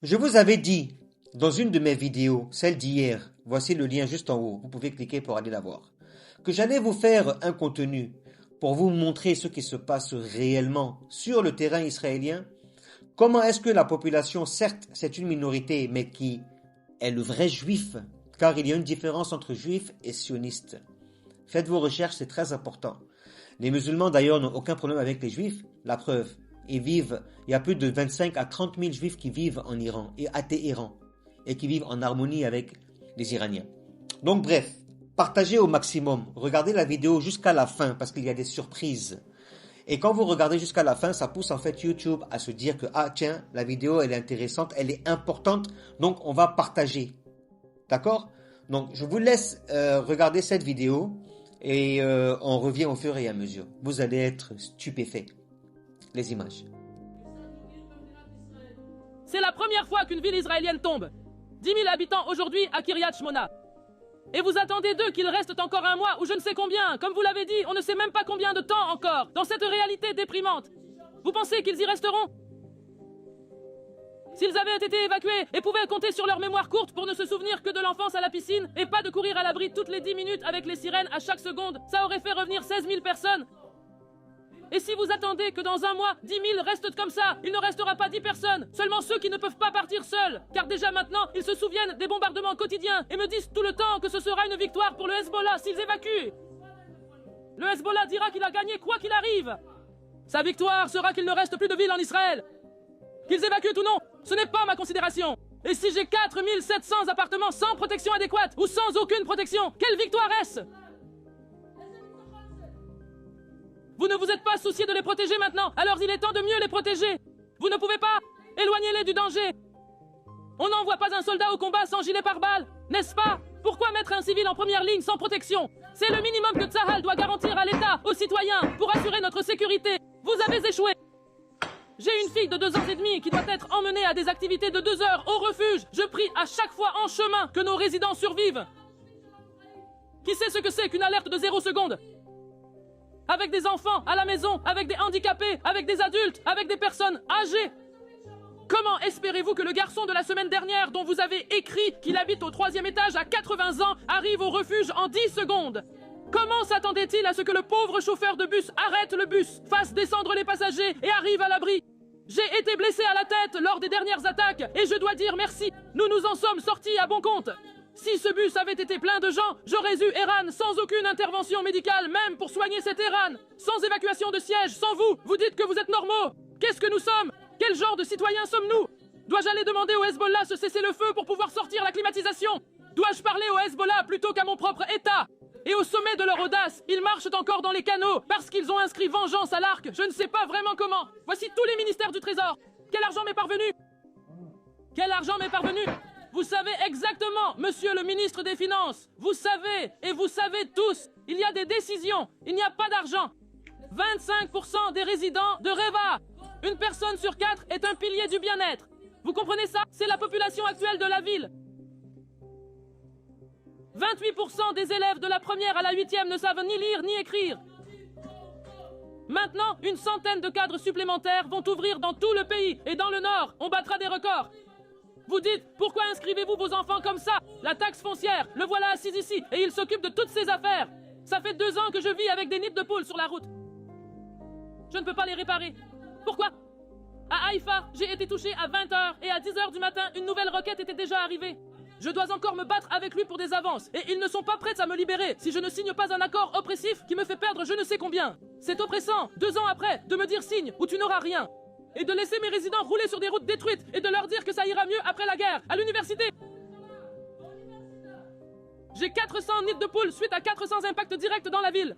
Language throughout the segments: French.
Je vous avais dit dans une de mes vidéos, celle d'hier, voici le lien juste en haut, vous pouvez cliquer pour aller la voir, que j'allais vous faire un contenu pour vous montrer ce qui se passe réellement sur le terrain israélien. Comment est-ce que la population, certes c'est une minorité, mais qui est le vrai juif, car il y a une différence entre juifs et sionistes. Faites vos recherches, c'est très important. Les musulmans d'ailleurs n'ont aucun problème avec les juifs, la preuve. Il y a plus de 25 à 30 000 juifs qui vivent en Iran et à Téhéran et qui vivent en harmonie avec les Iraniens. Donc bref, partagez au maximum, regardez la vidéo jusqu'à la fin parce qu'il y a des surprises. Et quand vous regardez jusqu'à la fin, ça pousse en fait YouTube à se dire que ah tiens, la vidéo elle est intéressante, elle est importante, donc on va partager. D'accord? Donc je vous laisse regarder cette vidéo et on revient au fur et à mesure. Vous allez être stupéfaits. Les images. C'est la première fois qu'une ville israélienne tombe. 10 000 habitants aujourd'hui à Kiryat Shmona. Et vous attendez d'eux qu'ils restent encore un mois ou je ne sais combien. Comme vous l'avez dit, on ne sait même pas combien de temps encore dans cette réalité déprimante. Vous pensez qu'ils y resteront? S'ils avaient été évacués et pouvaient compter sur leur mémoire courte pour ne se souvenir que de l'enfance à la piscine et pas de courir à l'abri toutes les 10 minutes avec les sirènes à chaque seconde, ça aurait fait revenir 16 000 personnes. Et si vous attendez que dans un mois, 10 000 restent comme ça, il ne restera pas 10 personnes, seulement ceux qui ne peuvent pas partir seuls. Car déjà maintenant, ils se souviennent des bombardements quotidiens et me disent tout le temps que ce sera une victoire pour le Hezbollah s'ils évacuent. Le Hezbollah dira qu'il a gagné quoi qu'il arrive. Sa victoire sera qu'il ne reste plus de ville en Israël. Qu'ils évacuent ou non, ce n'est pas ma considération. Et si j'ai 4 700 appartements sans protection adéquate ou sans aucune protection, quelle victoire est-ce? Vous ne vous êtes pas soucié de les protéger maintenant, alors il est temps de mieux les protéger. Vous ne pouvez pas. Éloignez-les du danger. On n'envoie pas un soldat au combat sans gilet pare-balles, n'est-ce pas? Pourquoi mettre un civil en première ligne sans protection? C'est le minimum que Tsahal doit garantir à l'État, aux citoyens, pour assurer notre sécurité. Vous avez échoué. J'ai une fille de 2 ans et demi qui doit être emmenée à des activités de 2 heures au refuge. Je prie à chaque fois en chemin que nos résidents survivent. Qui sait ce que c'est qu'une alerte de 0 seconde? Avec des enfants à la maison, avec des handicapés, avec des adultes, avec des personnes âgées. Comment espérez-vous que le garçon de la semaine dernière dont vous avez écrit qu'il habite au 3e étage à 80 ans arrive au refuge en 10 secondes? Comment s'attendait-il à ce que le pauvre chauffeur de bus arrête le bus, fasse descendre les passagers et arrive à l'abri? J'ai été blessé à la tête lors des dernières attaques et je dois dire merci. Nous nous en sommes sortis à bon compte. Si ce bus avait été plein de gens, j'aurais eu Eran sans aucune intervention médicale, même pour soigner cet Eran. Sans évacuation de siège, sans vous. Vous dites que vous êtes normaux. Qu'est-ce que nous sommes? Quel genre de citoyens sommes-nous? Dois-je aller demander au Hezbollah ce cessez-le-feu pour pouvoir sortir la climatisation? Dois-je parler au Hezbollah plutôt qu'à mon propre État? Et au sommet de leur audace, ils marchent encore dans les canaux parce qu'ils ont inscrit vengeance à l'arc. Je ne sais pas vraiment comment. Voici tous les ministères du Trésor. Quel argent m'est parvenu? Quel argent m'est parvenu? Vous savez exactement, monsieur le ministre des Finances. Vous savez, et vous savez tous, il y a des décisions, il n'y a pas d'argent. 25% des résidents de Reva. Une personne sur 4 est un pilier du bien-être. Vous comprenez ça? C'est la population actuelle de la ville. 28% des élèves de la première à la 8e ne savent ni lire ni écrire. Maintenant, une centaine de cadres supplémentaires vont ouvrir dans tout le pays. Et dans le Nord, on battra des records. Vous dites, pourquoi inscrivez-vous vos enfants comme ça? La taxe foncière, le voilà assis ici, et il s'occupe de toutes ses affaires. Ça fait 2 ans que je vis avec des nids de poules sur la route. Je ne peux pas les réparer. Pourquoi? À Haïfa, j'ai été touché à 20h, et à 10h du matin, une nouvelle requête était déjà arrivée. Je dois encore me battre avec lui pour des avances, et ils ne sont pas prêts à me libérer si je ne signe pas un accord oppressif qui me fait perdre je ne sais combien. C'est oppressant, 2 ans après, de me dire signe ou tu n'auras rien. Et de laisser mes résidents rouler sur des routes détruites et de leur dire que ça ira mieux après la guerre, à l'université. J'ai 400 nids de poules suite à 400 impacts directs dans la ville.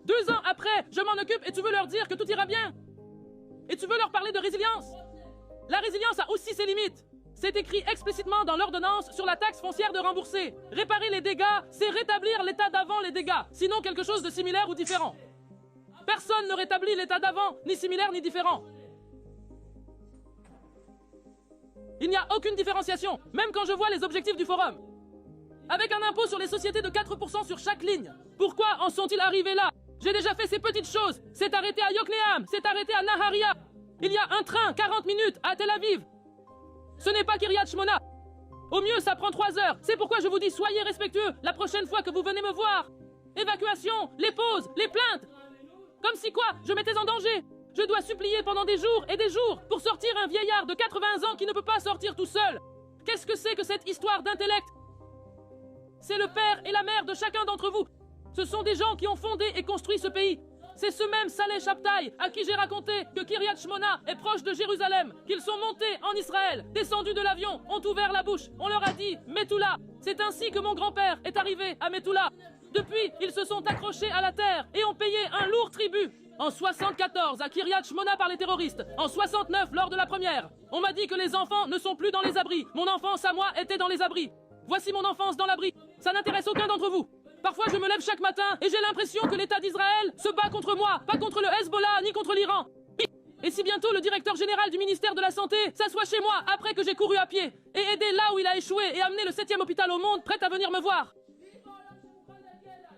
2 ans après, je m'en occupe et tu veux leur dire que tout ira bien? Et tu veux leur parler de résilience? La résilience a aussi ses limites. C'est écrit explicitement dans l'ordonnance sur la taxe foncière de rembourser. Réparer les dégâts, c'est rétablir l'état d'avant les dégâts, sinon quelque chose de similaire ou différent. Personne ne rétablit l'état d'avant, ni similaire ni différent. Il n'y a aucune différenciation, même quand je vois les objectifs du forum. Avec un impôt sur les sociétés de 4% sur chaque ligne. Pourquoi en sont-ils arrivés là? J'ai déjà fait ces petites choses. C'est arrêté à Yokneam, c'est arrêté à Naharia. Il y a un train, 40 minutes, à Tel Aviv. Ce n'est pas Kiryat Shmona. Au mieux, ça prend 3 heures. C'est pourquoi je vous dis, soyez respectueux la prochaine fois que vous venez me voir. Évacuation, les pauses, les plaintes. Comme si quoi, je m'étais en danger. Je dois supplier pendant des jours et des jours pour sortir un vieillard de 80 ans qui ne peut pas sortir tout seul. Qu'est-ce que c'est que cette histoire d'intellect? C'est le père et la mère de chacun d'entre vous. Ce sont des gens qui ont fondé et construit ce pays. C'est ce même Saleh Shabtai à qui j'ai raconté que Kiryat Shmona est proche de Jérusalem, qu'ils sont montés en Israël, descendus de l'avion, ont ouvert la bouche, on leur a dit « Methoula ». C'est ainsi que mon grand-père est arrivé à Methoula. Depuis, ils se sont accrochés à la terre et ont payé un lourd tribut. En 74, à Kiryat Shmona par les terroristes. En 69, lors de la première. On m'a dit que les enfants ne sont plus dans les abris. Mon enfance à moi était dans les abris. Voici mon enfance dans l'abri. Ça n'intéresse aucun d'entre vous. Parfois, je me lève chaque matin et j'ai l'impression que l'État d'Israël se bat contre moi, pas contre le Hezbollah ni contre l'Iran. Et si bientôt le directeur général du ministère de la Santé s'assoit chez moi après que j'ai couru à pied et aidé là où il a échoué et amené le 7e hôpital au monde prêt à venir me voir.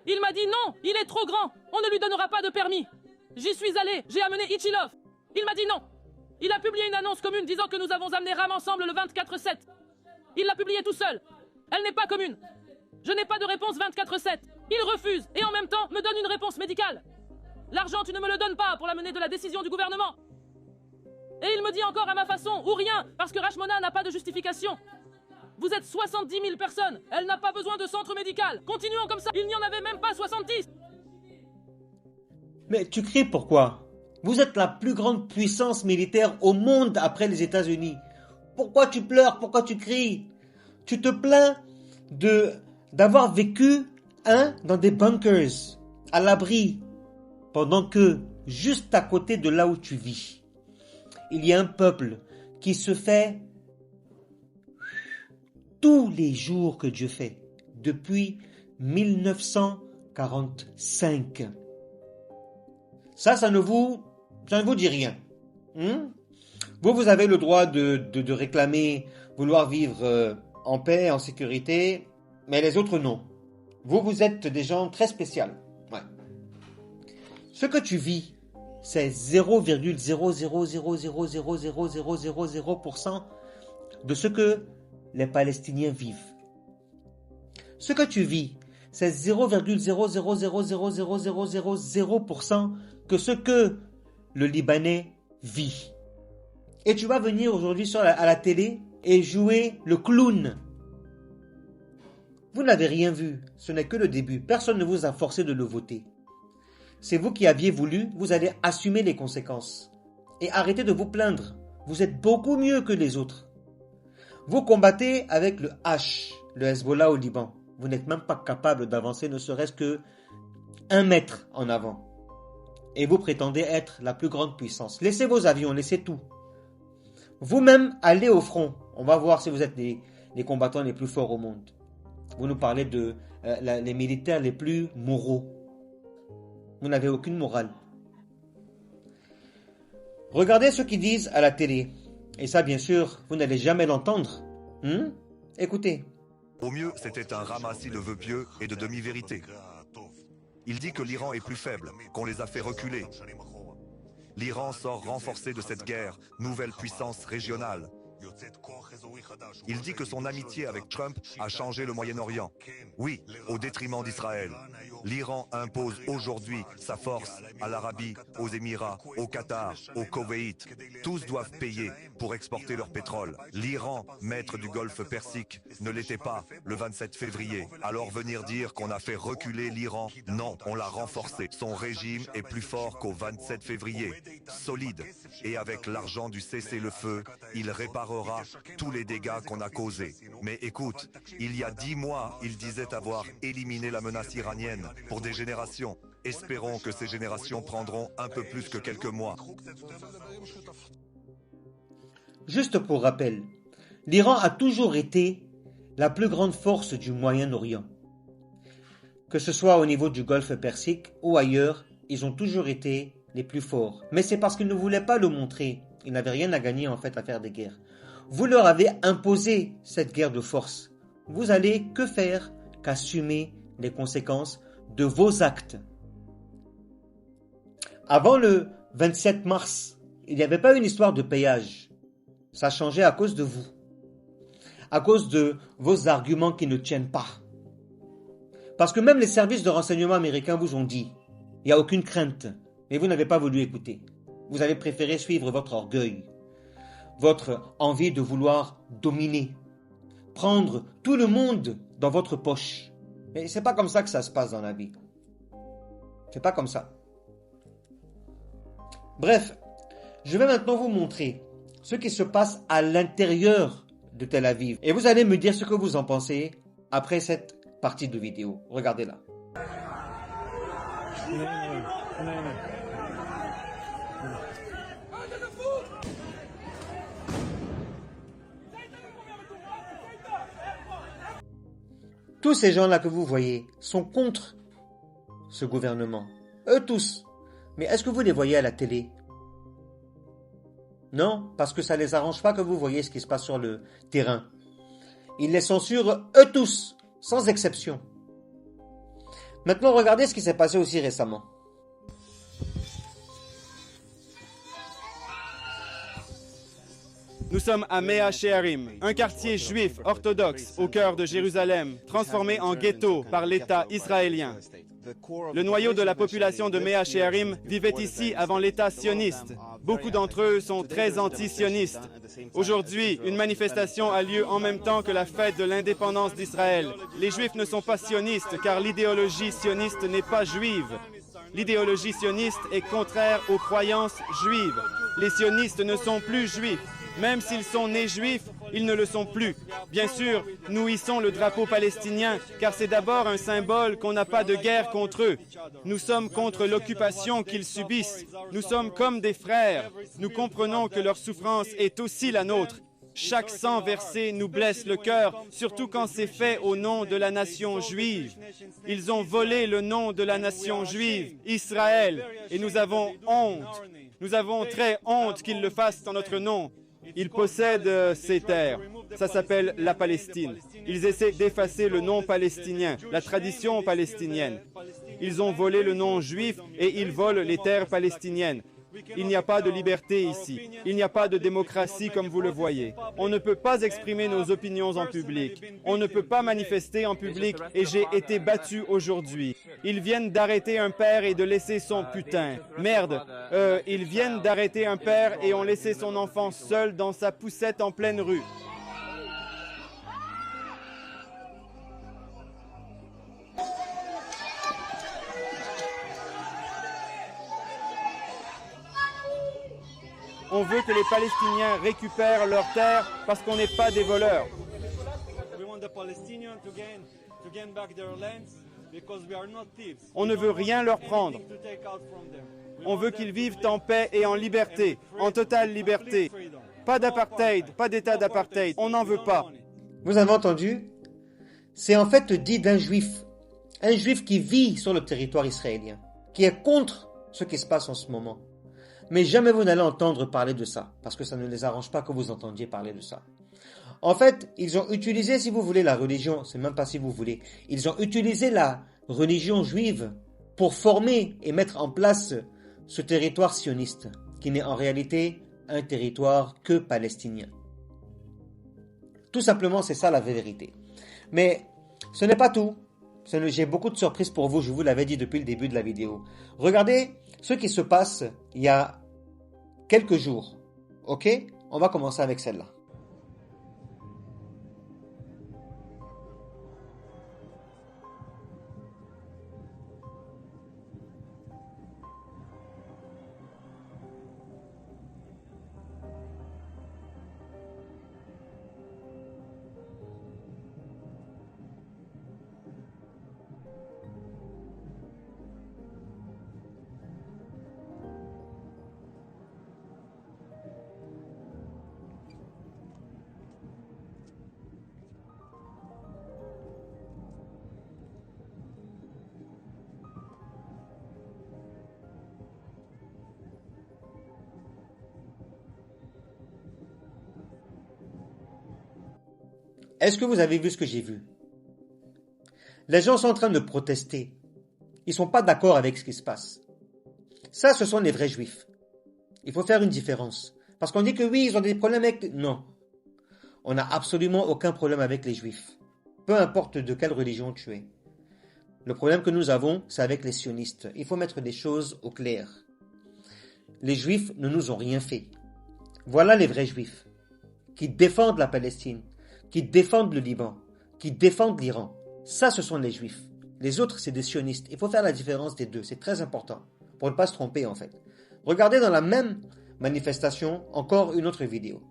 Il m'a dit non, il est trop grand, on ne lui donnera pas de permis. J'y suis allé, j'ai amené Ichilov. Il m'a dit non. Il a publié une annonce commune disant que nous avons amené Ram ensemble le 24/7. Il l'a publiée tout seul. Elle n'est pas commune. Je n'ai pas de réponse 24/7. Il refuse et en même temps me donne une réponse médicale. L'argent, tu ne me le donnes pas pour la mener de la décision du gouvernement. Et il me dit encore à ma façon, ou rien, parce que Rashmona n'a pas de justification. Vous êtes 70 000 personnes. Elle n'a pas besoin de centre médical. Continuons comme ça. Il n'y en avait même pas 70. Mais tu cries pourquoi? Vous êtes la plus grande puissance militaire au monde après les États-Unis. Pourquoi tu pleures? Pourquoi tu cries? Tu te plains d'avoir vécu dans des bunkers, à l'abri, pendant que, juste à côté de là où tu vis, il y a un peuple qui se fait tous les jours que Dieu fait, depuis 1945. Ça ne vous dit rien. Vous avez le droit de réclamer, vouloir vivre en paix, en sécurité, mais les autres non. Vous êtes des gens très spéciaux. Ouais. Ce que tu vis, c'est 0,000000000% de ce que les Palestiniens vivent. Ce que tu vis, c'est 0,0000000% que ce que le Libanais vit. Et tu vas venir aujourd'hui à la télé et jouer le clown. Vous n'avez rien vu, ce n'est que le début. Personne ne vous a forcé de le voter. C'est vous qui aviez voulu, vous allez assumer les conséquences. Et arrêtez de vous plaindre. Vous êtes beaucoup mieux que les autres. Vous combattez avec le H, le Hezbollah au Liban. Vous n'êtes même pas capable d'avancer ne serait-ce que 1 mètre en avant. Et vous prétendez être la plus grande puissance. Laissez vos avions, laissez tout. Vous-même, allez au front. On va voir si vous êtes les combattants les plus forts au monde. Vous nous parlez de les militaires les plus moraux. Vous n'avez aucune morale. Regardez ce qu'ils disent à la télé. Et ça, bien sûr, vous n'allez jamais l'entendre. Écoutez. Au mieux, c'était un ramassis de vœux pieux et de demi-vérités. Il dit que l'Iran est plus faible, qu'on les a fait reculer. L'Iran sort renforcé de cette guerre, nouvelle puissance régionale. Il dit que son amitié avec Trump a changé le Moyen-Orient. Oui, au détriment d'Israël. L'Iran impose aujourd'hui sa force à l'Arabie, aux Émirats, au Qatar, au Koweït. Tous doivent payer pour exporter leur pétrole. L'Iran, maître du Golfe Persique, ne l'était pas le 27 février. Alors venir dire qu'on a fait reculer l'Iran, non, on l'a renforcé. Son régime est plus fort qu'au 27 février. Solide. Et avec l'argent du cessez-le-feu, il réparera tous les dégâts qu'on a causés. Mais écoute, il y a 10 mois, il disait avoir éliminé la menace iranienne pour des générations. Espérons que ces générations prendront un peu plus que quelques mois. Juste pour rappel, l'Iran a toujours été la plus grande force du Moyen-Orient. Que ce soit au niveau du Golfe Persique ou ailleurs, ils ont toujours été les plus forts. Mais c'est parce qu'ils ne voulaient pas le montrer. Ils n'avaient rien à gagner en fait à faire des guerres. Vous leur avez imposé cette guerre de force. Vous allez que faire qu'assumer les conséquences de vos actes. Avant le 27 mars, il n'y avait pas une histoire de payage. Ça changeait à cause de vous. à cause de vos arguments qui ne tiennent pas. Parce que même les services de renseignement américains vous ont dit, il n'y a aucune crainte, mais vous n'avez pas voulu écouter. Vous avez préféré suivre votre orgueil, votre envie de vouloir dominer, prendre tout le monde dans votre poche. Mais c'est pas comme ça que ça se passe dans la vie. C'est pas comme ça. Bref, je vais maintenant vous montrer ce qui se passe à l'intérieur de Tel Aviv. Et vous allez me dire ce que vous en pensez après cette partie de vidéo. Regardez-la. Tous ces gens-là que vous voyez sont contre ce gouvernement. Eux tous. Mais est-ce que vous les voyez à la télé? Non, parce que ça ne les arrange pas que vous voyez ce qui se passe sur le terrain. Ils les censurent eux tous, sans exception. Maintenant, regardez ce qui s'est passé aussi récemment. Nous sommes à Mea Shearim, un quartier juif orthodoxe au cœur de Jérusalem, transformé en ghetto par l'État israélien. Le noyau de la population de Mea Shearim vivait ici avant l'État sioniste. Beaucoup d'entre eux sont très anti-sionistes. Aujourd'hui, une manifestation a lieu en même temps que la fête de l'indépendance d'Israël. Les Juifs ne sont pas sionistes car l'idéologie sioniste n'est pas juive. L'idéologie sioniste est contraire aux croyances juives. Les sionistes ne sont plus juifs. Même s'ils sont nés juifs, ils ne le sont plus. Bien sûr, nous hissons le drapeau palestinien, car c'est d'abord un symbole qu'on n'a pas de guerre contre eux. Nous sommes contre l'occupation qu'ils subissent. Nous sommes comme des frères. Nous comprenons que leur souffrance est aussi la nôtre. Chaque sang versé nous blesse le cœur, surtout quand c'est fait au nom de la nation juive. Ils ont volé le nom de la nation juive, Israël, et nous avons honte. Nous avons très honte qu'ils le fassent en notre nom. Ils possèdent ces terres. Ça s'appelle la Palestine. Ils essaient d'effacer le nom palestinien, la tradition palestinienne. Ils ont volé le nom juif et ils volent les terres palestiniennes. Il n'y a pas de liberté ici. Il n'y a pas de démocratie comme vous le voyez. On ne peut pas exprimer nos opinions en public. On ne peut pas manifester en public et j'ai été battu aujourd'hui. Ils viennent d'arrêter un père et de laisser son putain. Merde. Ils viennent d'arrêter un père et ont laissé son enfant seul dans sa poussette en pleine rue. On veut que les Palestiniens récupèrent leurs terres parce qu'on n'est pas des voleurs. On ne veut rien leur prendre. On veut qu'ils vivent en paix et en liberté, en totale liberté. Pas d'apartheid, pas d'état d'apartheid, on n'en veut pas. Vous avez entendu? C'est en fait dit d'un juif. Un juif qui vit sur le territoire israélien, qui est contre ce qui se passe en ce moment. Mais jamais vous n'allez entendre parler de ça, parce que ça ne les arrange pas que vous entendiez parler de ça. En fait, ils ont utilisé, si vous voulez, la religion, c'est même pas si vous voulez, ils ont utilisé la religion juive pour former et mettre en place ce territoire sioniste, qui n'est en réalité un territoire que palestinien. Tout simplement, c'est ça la vérité. Mais ce n'est pas tout. J'ai beaucoup de surprises pour vous, je vous l'avais dit depuis le début de la vidéo. Regardez ce qui se passe il y a quelques jours. Ok? On va commencer avec celle-là. Est-ce que vous avez vu ce que j'ai vu? Les gens sont en train de protester. Ils ne sont pas d'accord avec ce qui se passe. Ça, ce sont les vrais juifs. Il faut faire une différence. Parce qu'on dit que oui, ils ont des problèmes avec... Non. On n'a absolument aucun problème avec les juifs, peu importe de quelle religion tu es. Le problème que nous avons, c'est avec les sionistes. Il faut mettre les choses au clair. Les juifs ne nous ont rien fait. Voilà les vrais juifs, qui défendent la Palestine, qui défendent le Liban, qui défendent l'Iran. Ça, ce sont les juifs. Les autres, c'est des sionistes. Il faut faire la différence des deux. C'est très important, pour ne pas se tromper en fait. Regardez dans la même manifestation, encore une autre vidéo.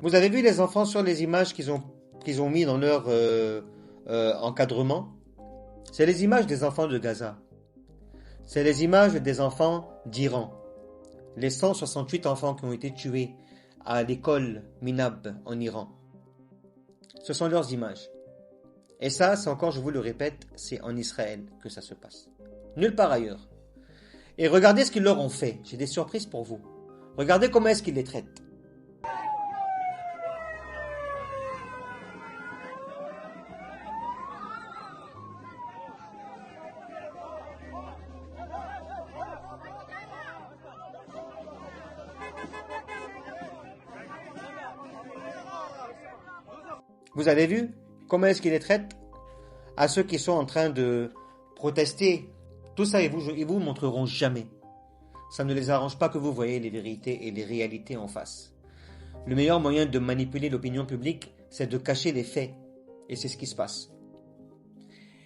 Vous avez vu les enfants sur les images qu'ils ont mis dans leur encadrement? C'est les images des enfants de Gaza. C'est les images des enfants d'Iran. Les 168 enfants qui ont été tués à l'école Minab en Iran. Ce sont leurs images. Et ça, c'est encore, je vous le répète, c'est en Israël que ça se passe. Nulle part ailleurs. Et regardez ce qu'ils leur ont fait. J'ai des surprises pour vous. Regardez comment est-ce qu'ils les traitent. Vous avez vu comment est-ce qu'ils les traitent? À ceux qui sont en train de protester, tout ça, ils vous montreront jamais. Ça ne les arrange pas que vous voyez les vérités et les réalités en face. Le meilleur moyen de manipuler l'opinion publique, c'est de cacher les faits. Et c'est ce qui se passe.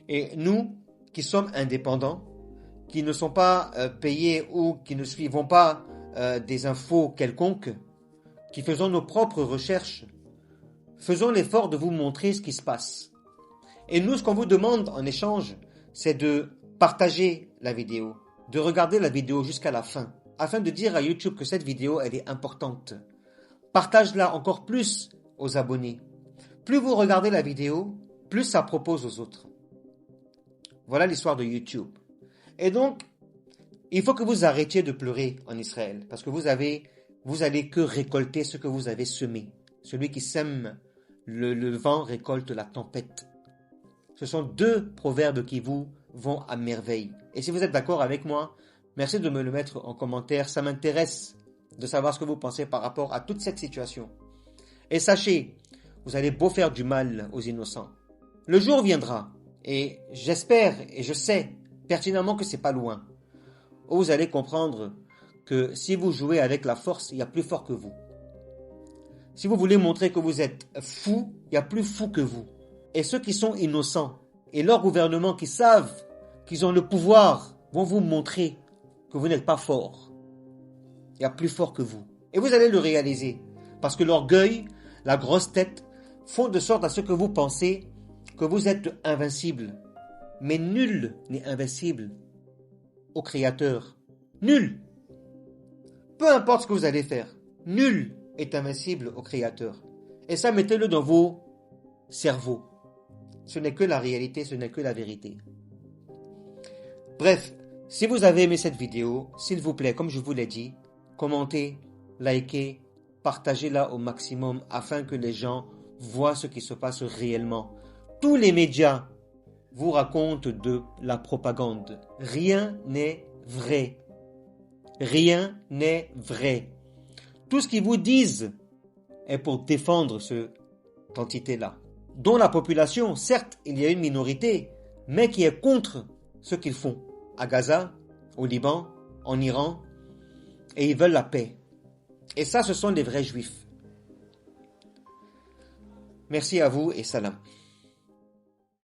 Et nous, qui sommes indépendants, qui ne sont pas payés ou qui ne suivons pas des infos quelconques, qui faisons nos propres recherches, faisons l'effort de vous montrer ce qui se passe. Et nous, ce qu'on vous demande en échange, c'est de partager la vidéo, de regarder la vidéo jusqu'à la fin, afin de dire à YouTube que cette vidéo, elle est importante. Partage-la encore plus aux abonnés. Plus vous regardez la vidéo, plus ça propose aux autres. Voilà l'histoire de YouTube. Et donc, il faut que vous arrêtiez de pleurer en Israël, parce que vous allez que récolter ce que vous avez semé. Celui qui sème le vent récolte la tempête. Ce sont deux proverbes qui vous vont à merveille. Et si vous êtes d'accord avec moi, merci de me le mettre en commentaire. Ça m'intéresse de savoir ce que vous pensez par rapport à toute cette situation. Et sachez, vous allez beau faire du mal aux innocents. Le jour viendra, et j'espère et je sais pertinemment que c'est pas loin, où vous allez comprendre que si vous jouez avec la force, il y a plus fort que vous. Si vous voulez montrer que vous êtes fou, il y a plus fou que vous. Et ceux qui sont innocents et leurs gouvernements qui savent qu'ils ont le pouvoir vont vous montrer que vous n'êtes pas fort. Il y a plus fort que vous. Et vous allez le réaliser. Parce que l'orgueil, la grosse tête, font de sorte à ce que vous pensez que vous êtes invincible. Mais nul n'est invincible au Créateur. Nul. Peu importe ce que vous allez faire. Nul est invincible au Créateur. Et ça, mettez-le dans vos cerveaux. Ce n'est que la réalité, ce n'est que la vérité. Bref, si vous avez aimé cette vidéo, s'il vous plaît, comme je vous l'ai dit, commentez, likez, partagez-la au maximum afin que les gens voient ce qui se passe réellement. Tous les médias vous racontent de la propagande. Rien n'est vrai. Rien n'est vrai. Tout ce qu'ils vous disent est pour défendre cette entité-là. Dont la population, certes, il y a une minorité, mais qui est contre ce qu'ils font à Gaza, au Liban, en Iran, et ils veulent la paix. Et ça, ce sont les vrais juifs. Merci à vous et salam.